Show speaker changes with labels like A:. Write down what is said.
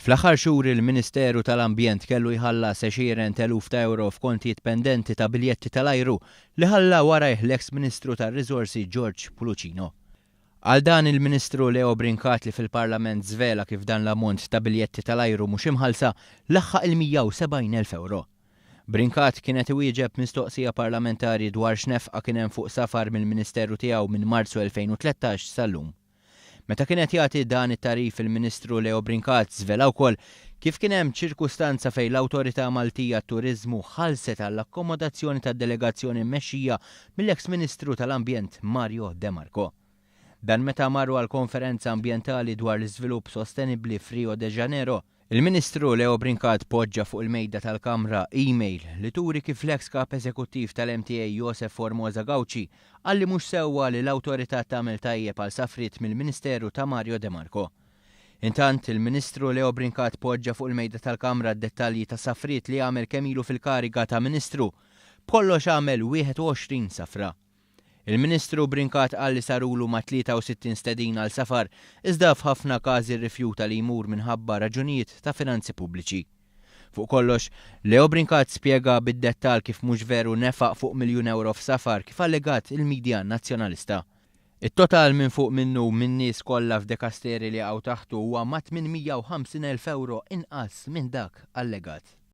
A: Fl-aħħar xhur il-Ministeru tal-Ambjent kellu jħallas 20,000 ta' euro f'kontijiet pendenti ta' biljetti tal-ajru li ħalla wara l-eks Ministru tar-Riżorsi George Pulucino. Għal dan il-Ministru Leo Brincat li fil-Parlament żvela kif dan l-ammont ta' biljetti tal-ajru mhux imħallsa laħħaq il-170,000 euro. Brincat kienet iwieġeb mistoqsija parlamentari dwar x'nefqa kien hemm fuq safar mill-Ministeru tiegħu minn Marzu 2013 sal-lum. Meta kienet jagħti dan it-tarif il-Ministru Leo Brincat żvela wkoll kif kien hemm ċirkustanza fejn l-Awtorità Maltija t-Turiżmu ħallset għall-akkomodazzjoni tad-delegazzjoni mmexxija mill-eks Ministru tal-Ambjent Mario De Marco. Dan meta marru għal konferenza ambjentali dwar l-iżvilupp sostenibbli f'Rio de Janeiro, il-Ministru Leo Brincat poġġa fuq il-mejda tal-Kamra email li turi kif l-eks kap eżekuttiv tal-MTA Josef Formosa Gawci għalli mhux sewwa li l-awtorità tagħmel tajjeb għal safriet mill-Ministeru ta' Mario De Marco. Intant il-Ministru Leo Brincat poġġa fuq il-mejda tal-Kamra d-dettalji ta' safriet li għamel kemm ilu fil-kariga ta' Ministru, b'kollox għamel 21 safra. Il-Ministru Brincat qal li sarulu ma' 63 stedina għal safar iżda f'ħafna każi rrifjuta li jmur minħabba raġunijiet ta' finanzi pubbliċi. Fuq kollox, Leo Brincat spjega bid-dettall kif mhux veru nefaq fuq €1,000,000 f'safar kif allegat il-Midja Nazzjonalista. It-total minn fuq minnu minn nies kollha f'dekasteri li għaw taħtu huwa ma' €850,000 inqas minn dak allegat.